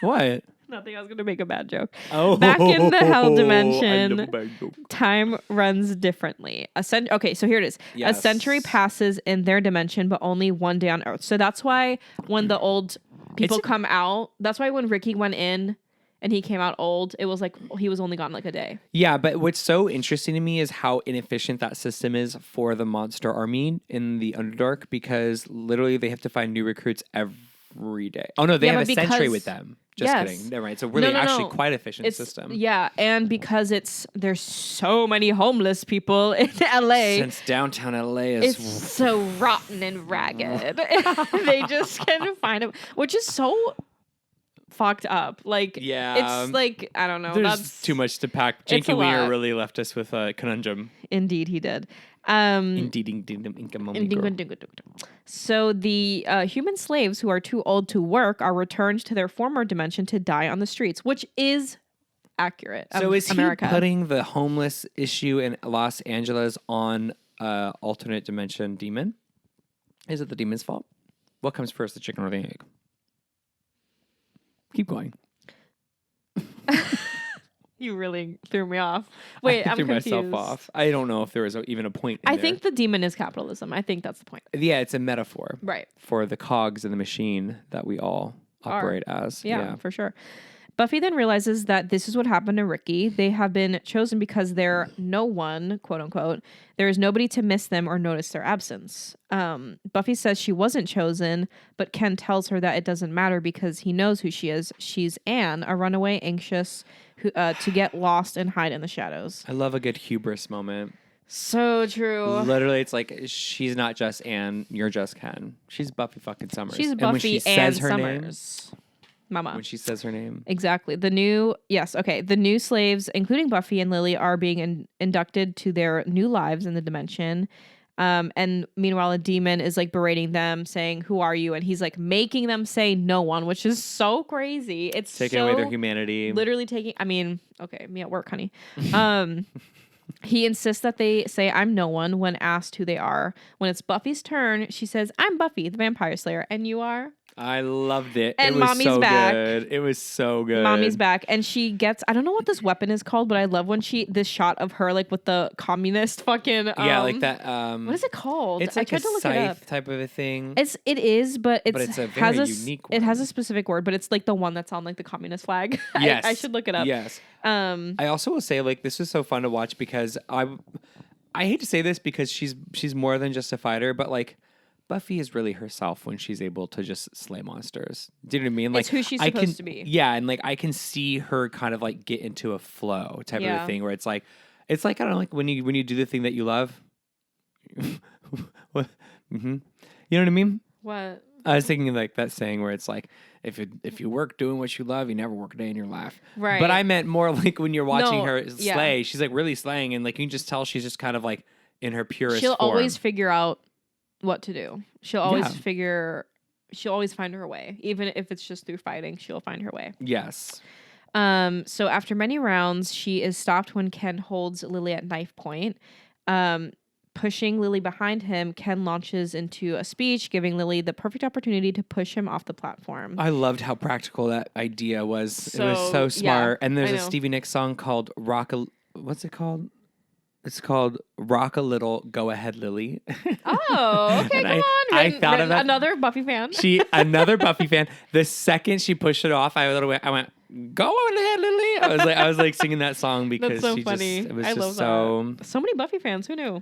Speaker 3: what?
Speaker 2: Nothing. I was going to make a bad joke.
Speaker 3: Oh,
Speaker 2: back in the hell
Speaker 3: I
Speaker 2: dimension,
Speaker 3: love bad jokes.
Speaker 2: time runs differently. Okay, so here it is.
Speaker 3: Yes.
Speaker 2: A century passes in their dimension, but only one day on Earth. So that's why when the old people come out, that's why when Ricky went in and he came out old, it was like he was only gone like a day.
Speaker 3: Yeah, but what's so interesting to me is how inefficient that system is for the monster army in the Underdark, because literally they have to find new recruits every day. Oh no, they have a sentry with them. Just kidding. Never mind. It's a really actually quite efficient system.
Speaker 2: Yeah, and because there's so many homeless people in LA.
Speaker 3: Since downtown LA is
Speaker 2: it's so rotten and ragged. They just can't find them, which is so fucked up. Like,
Speaker 3: Yeah.
Speaker 2: it's like, I don't know.
Speaker 3: There's
Speaker 2: That's
Speaker 3: too much to pack.
Speaker 2: it's a
Speaker 3: Janky Winger
Speaker 2: lot.
Speaker 3: really left us with a conundrum.
Speaker 2: Indeed, he did. So the human slaves who are too old to work are returned to their former dimension to die on the streets, which is accurate.
Speaker 3: So is
Speaker 2: America.
Speaker 3: he putting the homeless issue in Los Angeles on alternate dimension demon? Is it the demon's fault? What comes first, the chicken or the egg? Keep going.
Speaker 2: You really threw me off. Wait,
Speaker 3: I
Speaker 2: I'm
Speaker 3: threw
Speaker 2: confused.
Speaker 3: myself off. I don't know if there was even a point in
Speaker 2: I
Speaker 3: there.
Speaker 2: think the demon is capitalism. I think that's the point.
Speaker 3: Yeah, it's a metaphor.
Speaker 2: Right.
Speaker 3: For the cogs in the machine that we all operate as.
Speaker 2: Yeah, for sure. Buffy then realizes that this is what happened to Ricky. They have been chosen because they're no one, quote unquote. There is nobody to miss them or notice their absence. Buffy says she wasn't chosen, but Ken tells her that it doesn't matter because he knows who she is. She's Anne, a runaway anxious to get lost and hide in the shadows.
Speaker 3: I love a good hubris moment.
Speaker 2: So true.
Speaker 3: Literally, it's like she's not just Anne, you're just Ken. She's Buffy fucking Summers.
Speaker 2: She's
Speaker 3: and when
Speaker 2: Buffy
Speaker 3: she
Speaker 2: and
Speaker 3: says her
Speaker 2: Summers. Mama.
Speaker 3: When she says her name.
Speaker 2: Exactly. The new slaves, including Buffy and Lily, are being inducted to their new lives in the dimension. And meanwhile, a demon is like berating them, saying, "Who are you?" And he's like making them say "no one," which is so crazy. It's
Speaker 3: taking away their humanity.
Speaker 2: Literally taking. I mean, okay, me at work, honey. He insists that they say "I'm no one" when asked who they are. When it's Buffy's turn, she says, "I'm Buffy the Vampire Slayer," and you are.
Speaker 3: I loved it.
Speaker 2: And
Speaker 3: it was
Speaker 2: Mommy's
Speaker 3: so
Speaker 2: back.
Speaker 3: good. It was so good.
Speaker 2: Mommy's back, and she gets. I don't know what this weapon is called, but I love when this shot of her like with the communist fucking.
Speaker 3: Yeah, like that.
Speaker 2: What is it called?
Speaker 3: It's like
Speaker 2: I tried
Speaker 3: a
Speaker 2: to look it up.
Speaker 3: scythe type of a thing.
Speaker 2: It is, but
Speaker 3: it's a very unique one.
Speaker 2: It has a specific word, but it's like the one that's on like the communist flag.
Speaker 3: Yes,
Speaker 2: I should look it up.
Speaker 3: Yes. I also will say like this was so fun to watch because I hate to say this because she's more than just a fighter, but like. Buffy is really herself when she's able to just slay monsters. Do you know what I mean? Like
Speaker 2: it's who she's supposed to be.
Speaker 3: Yeah, and like I can see her kind of like get into a flow type of a thing where it's like I don't know, like when you do the thing that you love. What? Mm-hmm. You know what I mean?
Speaker 2: What?
Speaker 3: I was thinking like that saying where it's like if you work doing what you love, you never work a day in your life.
Speaker 2: Right.
Speaker 3: But I meant more like when you're watching her
Speaker 2: yeah.
Speaker 3: slay, she's like really slaying, and like you can just tell she's just kind of like in her purest
Speaker 2: She'll
Speaker 3: form.
Speaker 2: always figure out what to do. She'll always find her way. Even if it's just through fighting, she'll find her way.
Speaker 3: Yes.
Speaker 2: So after many rounds, she is stopped when Ken holds Lily at knife point. Pushing Lily behind him, Ken launches into a speech, giving Lily the perfect opportunity to push him off the platform.
Speaker 3: I loved how practical that idea was. It was so smart.
Speaker 2: Yeah,
Speaker 3: and there's a Stevie Nicks song called what's it called? It's called Rock a Little, Go Ahead, Lily.
Speaker 2: Oh, okay, come on.
Speaker 3: I thought of that.
Speaker 2: Another Buffy fan.
Speaker 3: Another Buffy fan. The second she pushed it off, I went, go ahead, Lily. I was like singing that song because
Speaker 2: That's so
Speaker 3: she
Speaker 2: funny.
Speaker 3: just, it was
Speaker 2: I
Speaker 3: just
Speaker 2: love that. So many Buffy fans. Who knew?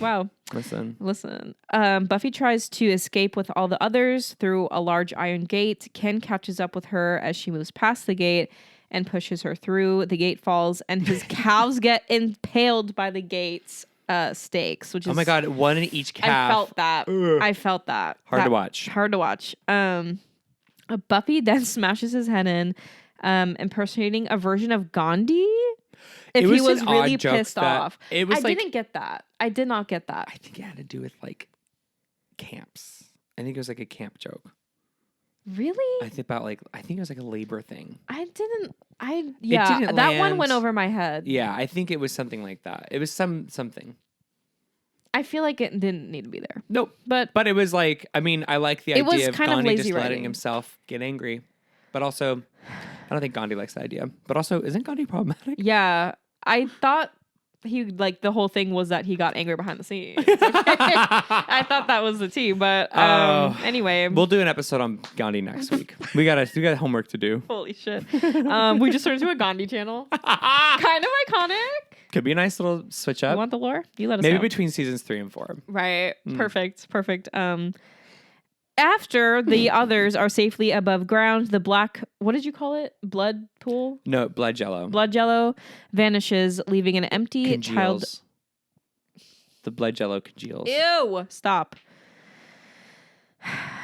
Speaker 2: Wow.
Speaker 3: Listen.
Speaker 2: Buffy tries to escape with all the others through a large iron gate. Ken catches up with her as she moves past the gate and pushes her through. The gate falls, and his calves get impaled by the gate's stakes, which is...
Speaker 3: Oh my God, one in each calf.
Speaker 2: I felt that.
Speaker 3: Hard to watch.
Speaker 2: Hard to watch. Buffy then smashes his head in, impersonating a version of Gandhi. If he was really pissed off. I didn't get that. I did not get that.
Speaker 3: I think it had to do with like camps. I think it was like a camp joke.
Speaker 2: Really?
Speaker 3: I think it was like a labor thing.
Speaker 2: That one went over my head.
Speaker 3: Yeah, I think it was something like that. It was something.
Speaker 2: I feel like it didn't need to be there.
Speaker 3: Nope. But it was like, I mean, I like the idea of Gandhi just letting himself get angry. But also, I don't think Gandhi likes the idea. But also, isn't Gandhi problematic?
Speaker 2: Yeah. I thought the whole thing was that he got angry behind the scenes. Okay? I thought that was the tea, but anyway.
Speaker 3: We'll do an episode on Gandhi next week. we got homework to do.
Speaker 2: Holy shit. We just turned into a Gandhi channel. Kind of iconic.
Speaker 3: Could be a nice little switch up.
Speaker 2: You want the lore? You let us
Speaker 3: Maybe
Speaker 2: know.
Speaker 3: between seasons 3 and 4.
Speaker 2: Right. Perfect. After the others are safely above ground, the black, what did you call it? Blood pool?
Speaker 3: No, blood jello.
Speaker 2: Blood jello vanishes, leaving an empty child.
Speaker 3: The blood jello congeals.
Speaker 2: Ew! Stop.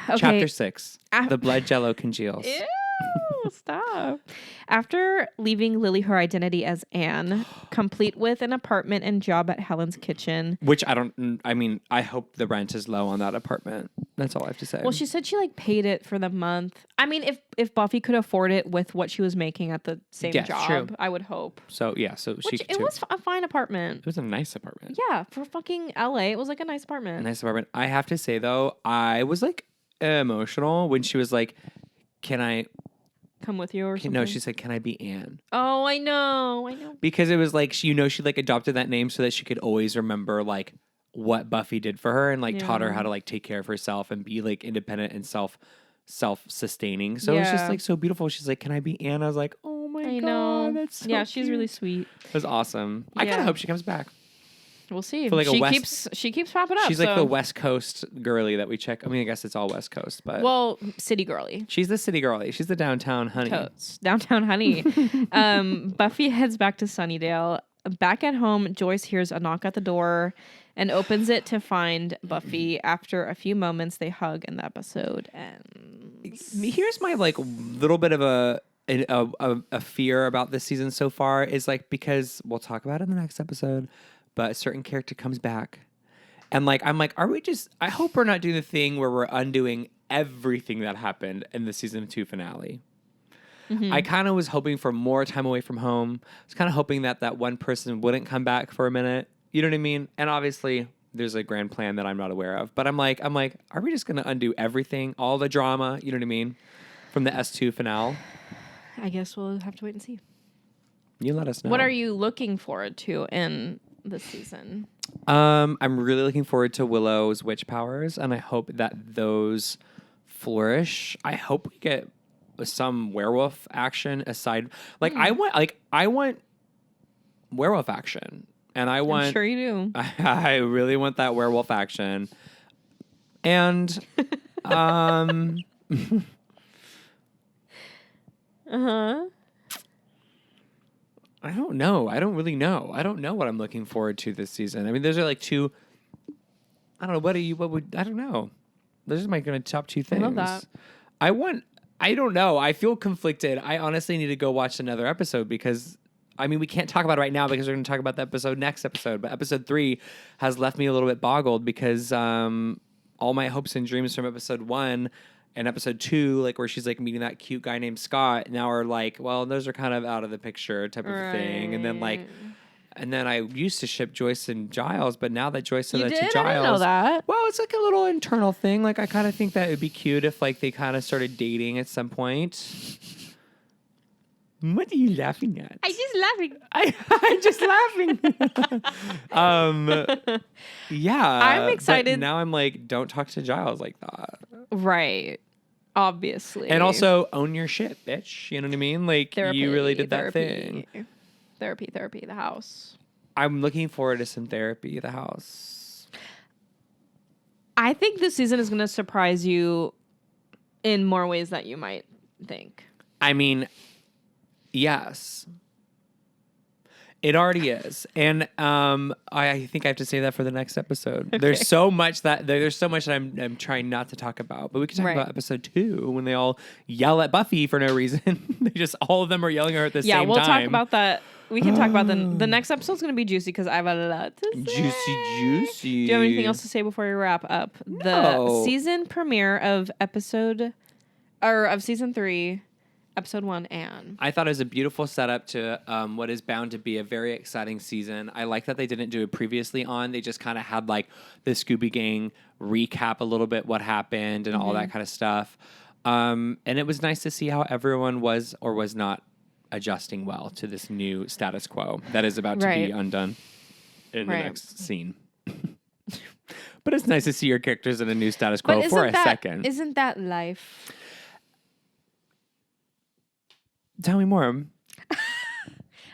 Speaker 2: Okay.
Speaker 3: Chapter 6. The blood jello congeals.
Speaker 2: Ew! Stop. After leaving Lily her identity as Anne, complete with an apartment and job at Helen's Kitchen.
Speaker 3: Which I hope the rent is low on that apartment. That's all I have to say.
Speaker 2: Well, she said she like paid it for the month. I mean, if Buffy could afford it with what she was making at the same job,
Speaker 3: true.
Speaker 2: I would hope.
Speaker 3: So yeah,
Speaker 2: It was a fine apartment.
Speaker 3: It was a nice apartment.
Speaker 2: Yeah, for fucking LA, it was like a nice apartment.
Speaker 3: A nice apartment. I have to say though, I was like emotional when she was like, "Can I
Speaker 2: come with you?" Or something?
Speaker 3: No, she said, "Can I be Anne?"
Speaker 2: Oh, I know.
Speaker 3: Because it was like she like adopted that name so that she could always remember like what Buffy did for her and like taught her how to like take care of herself and be like independent and self-sustaining. So it's just like so beautiful. She's like, "Can I be Anne?" I was like, "Oh my God, that's so
Speaker 2: yeah, she's
Speaker 3: cute."
Speaker 2: really sweet.
Speaker 3: It was awesome. I kind of hope she comes back.
Speaker 2: We'll see.
Speaker 3: For like
Speaker 2: she keeps popping up.
Speaker 3: She's like the West Coast girly that we check. I mean, I guess it's all West Coast, but
Speaker 2: city girly.
Speaker 3: She's the city girly. She's the downtown honey.
Speaker 2: Totes. Downtown honey. Buffy heads back to Sunnydale. Back at home, Joyce hears a knock at the door and opens it to find Buffy. After a few moments, they hug and the episode ends.
Speaker 3: Here's my like little bit of a fear about this season so far is like, because we'll talk about it in the next episode, but a certain character comes back. And like, I'm like, I hope we're not doing the thing where we're undoing everything that happened in the season 2 finale. Mm-hmm. I kind of was hoping for more time away from home. I was kind of hoping that one person wouldn't come back for a minute. You know what I mean? And obviously there's a grand plan that I'm not aware of, but I'm like, are we just going to undo everything? All the drama, you know what I mean? From the S2 finale.
Speaker 2: I guess we'll have to wait and see.
Speaker 3: You let us know.
Speaker 2: What are you looking forward to in this season?
Speaker 3: I'm really looking forward to Willow's witch powers, and I hope that those flourish. I hope we get some werewolf action aside. Like I want werewolf action, and I'm
Speaker 2: sure you do.
Speaker 3: I really want that werewolf action, and I don't know. I don't really know. I don't know what I'm looking forward to this season. I mean, those are like two. I don't know. I don't know. Those are my top two things.
Speaker 2: I love that.
Speaker 3: I don't know. I feel conflicted. I honestly need to go watch another episode because, I mean, we can't talk about it right now because we're going to talk about the next episode. But episode 3 has left me a little bit boggled because all my hopes and dreams from episode 1 and episode 2, like where she's like meeting that cute guy named Scott, now are like, well, those are kind of out of the picture type of thing. And then I used to ship Joyce and Giles, but now that Joyce said that to Giles,
Speaker 2: I didn't know that.
Speaker 3: Well, it's like a little internal thing. Like I kind of think that it'd be cute if like they kind of started dating at some point. What are you laughing at?
Speaker 2: I'm just laughing.
Speaker 3: I'm just laughing. Yeah.
Speaker 2: I'm excited.
Speaker 3: But now I'm like, don't talk to Giles like that.
Speaker 2: Right. Obviously.
Speaker 3: And also own your shit, bitch. You know what I mean? Like you really did that thing.
Speaker 2: Therapy, the house.
Speaker 3: I'm looking forward to some therapy, the house.
Speaker 2: I think this season is going to surprise you in more ways that you might think.
Speaker 3: I mean, yes. It already is. And I think I have to say that for the next episode. Okay. There's so much that I'm trying not to talk about. But we can talk about episode 2 when they all yell at Buffy for no reason. They just all of them are yelling at her at the same time.
Speaker 2: Yeah, we'll talk about that. We can talk about the next episode's going to be juicy because I have a lot to say.
Speaker 3: Juicy.
Speaker 2: Do you have anything else to say before we wrap up?
Speaker 3: No.
Speaker 2: The season premiere of season 3, episode 1, Anne.
Speaker 3: I thought it was a beautiful setup to what is bound to be a very exciting season. I like that they didn't do it previously on. They just kind of had like the Scooby Gang recap a little bit what happened and all that kind of stuff. And it was nice to see how everyone was or was not adjusting well to this new status quo that is about to be undone in the next scene. But it's nice to see your characters in a new status quo for a second.
Speaker 2: Isn't that life?
Speaker 3: Tell me more.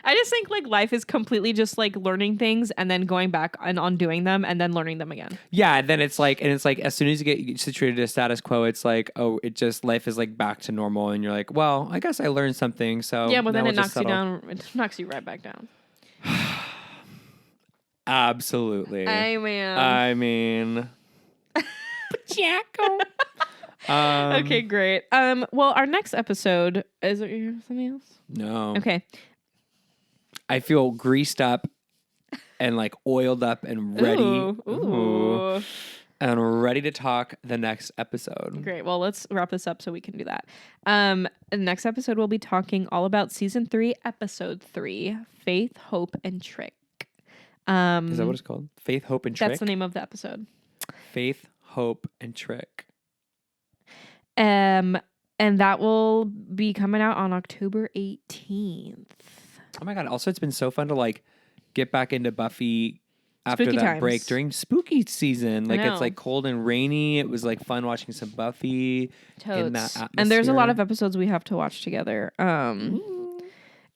Speaker 2: I just think like life is completely just like learning things and then going back and undoing them and then learning them again.
Speaker 3: Yeah, then it's like as soon as you get situated to status quo, it's like, oh, life is like back to normal, and you're like, well, I guess I learned something. So
Speaker 2: yeah, but then it knocks you down. It knocks you right back down.
Speaker 3: Absolutely.
Speaker 2: I mean,
Speaker 3: Jacko.
Speaker 2: Okay, great. Well, our next episode is it something else?
Speaker 3: No.
Speaker 2: Okay.
Speaker 3: I feel greased up and like oiled up and ready.
Speaker 2: Ooh.
Speaker 3: And ready to talk the next episode.
Speaker 2: Great. Well, let's wrap this up so we can do that. The next episode we'll be talking all about season 3, episode 3, Faith, Hope, and Trick.
Speaker 3: Is that what it's called? Faith, Hope, and Trick?
Speaker 2: That's the name of the episode.
Speaker 3: Faith, Hope, and Trick.
Speaker 2: And that will be coming out on October 18th.
Speaker 3: Oh my God. Also, it's been so fun to like get back into Buffy after
Speaker 2: Spooky
Speaker 3: that
Speaker 2: times.
Speaker 3: break during spooky season. Like
Speaker 2: know.
Speaker 3: it's like cold and rainy. It was like fun watching some Buffy in that atmosphere.
Speaker 2: And there's a lot of episodes we have to watch together. And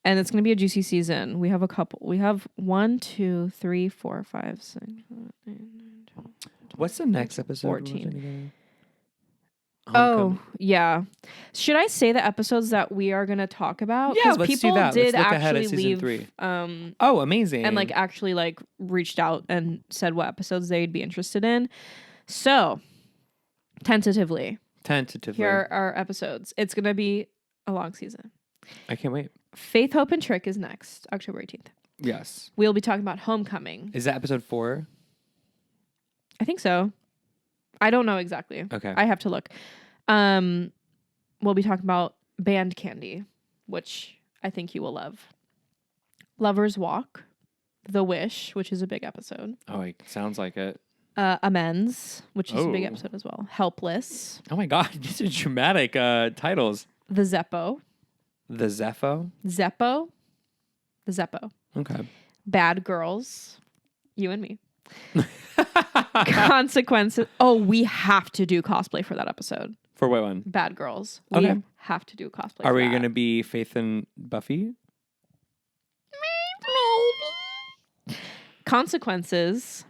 Speaker 2: it's going to be a juicy season. We have a couple. We have 1, 2, 3, 4, 5, 6, 7, 8, 9, 10, 11,
Speaker 3: What's the next episode?
Speaker 2: 14. Oh, yeah. Should I say the episodes that we are going to talk about?
Speaker 3: Yeah, let's
Speaker 2: people
Speaker 3: do that.
Speaker 2: did
Speaker 3: Let's look ahead at
Speaker 2: actually
Speaker 3: season
Speaker 2: leave
Speaker 3: 3.
Speaker 2: um
Speaker 3: Oh, amazing.
Speaker 2: and like actually like reached out and said what episodes they'd be interested in. So, tentatively, here are our episodes. It's going to be a long season.
Speaker 3: I can't wait.
Speaker 2: Faith, Hope, and Trick is next, October 18th.
Speaker 3: Yes.
Speaker 2: We'll be talking about Homecoming.
Speaker 3: Is that episode 4?
Speaker 2: I think so. I don't know exactly.
Speaker 3: Okay.
Speaker 2: I have to look. We'll be talking about Band Candy, which I think you will love. Lover's Walk, The Wish, which is a big episode.
Speaker 3: Oh, it sounds like it.
Speaker 2: Amends, which is a big
Speaker 3: Oh.
Speaker 2: episode as well. Helpless,
Speaker 3: Oh my God. These are dramatic titles.
Speaker 2: The Zeppo,
Speaker 3: The Zepho?
Speaker 2: The Zeppo,
Speaker 3: Okay.
Speaker 2: Bad Girls, you and me. Consequences. Oh, we have to do cosplay for that episode.
Speaker 3: For what one?
Speaker 2: Bad Girls.
Speaker 3: Okay.
Speaker 2: We have to do cosplay.
Speaker 3: Are
Speaker 2: for
Speaker 3: we
Speaker 2: that.
Speaker 3: going to be Faith and Buffy?
Speaker 2: Consequences.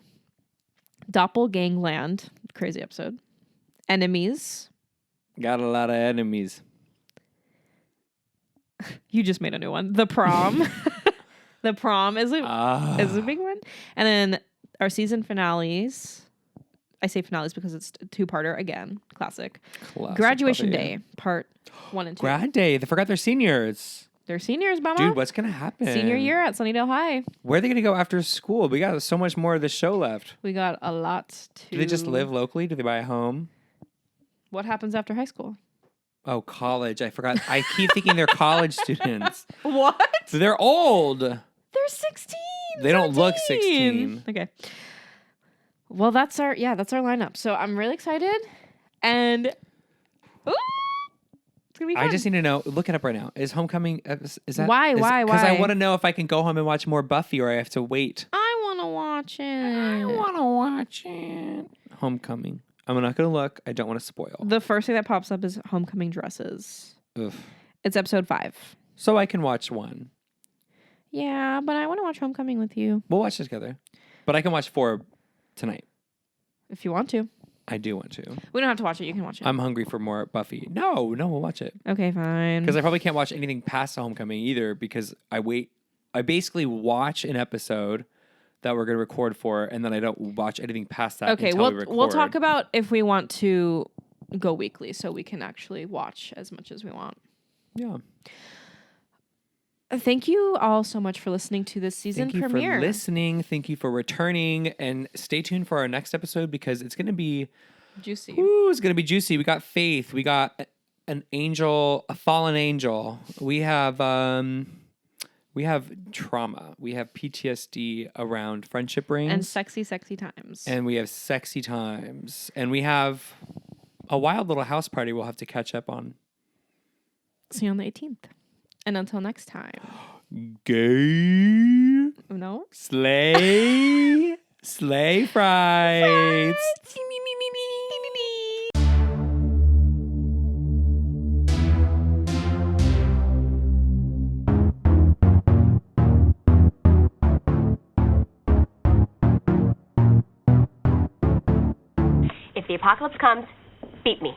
Speaker 2: Doppelgangland. Crazy episode. Enemies.
Speaker 3: Got a lot of enemies.
Speaker 2: You just made a new one. The Prom. The Prom is a big one. And then our season finales. I say finales because it's a 2-parter again. Classic. Graduation
Speaker 3: Buffy.
Speaker 2: Day, part 1 and 2.
Speaker 3: Grad Day. They forgot their seniors.
Speaker 2: They're seniors, mama.
Speaker 3: Dude, what's going to happen?
Speaker 2: Senior year at Sunnydale High.
Speaker 3: Where are they going to go after school? We got so much more of the show left.
Speaker 2: We got a lot to...
Speaker 3: Do they just live locally? Do they buy a home?
Speaker 2: What happens after high school?
Speaker 3: Oh, college. I forgot. I keep thinking they're college students.
Speaker 2: What?
Speaker 3: They're old.
Speaker 2: They're 16.
Speaker 3: They don't look
Speaker 2: 17.
Speaker 3: 16.
Speaker 2: Okay. Well, that's our lineup. So I'm really excited. And ooh, it's gonna be fun.
Speaker 3: I just need to know. Look it up right now. Is Homecoming? Is that
Speaker 2: Why?
Speaker 3: Because I
Speaker 2: Why?
Speaker 3: want to know if I can go home and watch more Buffy or I have to wait.
Speaker 2: I want to watch it.
Speaker 3: to watch it. Homecoming. I'm not gonna look. I don't want to spoil.
Speaker 2: The first thing that pops up is Homecoming dresses.
Speaker 3: Ugh.
Speaker 2: It's episode 5.
Speaker 3: So I can watch one.
Speaker 2: Yeah, but I want to watch Homecoming with you
Speaker 3: We'll watch it together. But I can watch 4 tonight.
Speaker 2: if you want to.
Speaker 3: I do want to.
Speaker 2: We don't have to watch it. You can watch it.
Speaker 3: I'm hungry for more Buffy. No, we'll watch it.
Speaker 2: Okay, fine.
Speaker 3: Because I probably can't watch anything past Homecoming either because I basically watch an episode that we're going to record for, and then I don't watch anything past that
Speaker 2: Okay,
Speaker 3: until we record.
Speaker 2: we'll talk about if we want to go weekly so we can actually watch as much as we want.
Speaker 3: Yeah.
Speaker 2: Thank you all so much for listening to this season
Speaker 3: Thank you
Speaker 2: premiere.
Speaker 3: for listening. Thank you for returning. And stay tuned for our next episode because it's going to be...
Speaker 2: Juicy.
Speaker 3: Ooh, it's going to be juicy. We got Faith. We got an angel, a fallen angel. We have trauma. We have PTSD around friendship rings.
Speaker 2: And sexy, sexy times.
Speaker 3: And we have sexy times. And we have a wild little house party we'll have to catch up on.
Speaker 2: See you on the 18th. And until next time.
Speaker 3: Gay.
Speaker 2: No?
Speaker 3: Slay. Slay frights.
Speaker 1: If the apocalypse comes, beat me.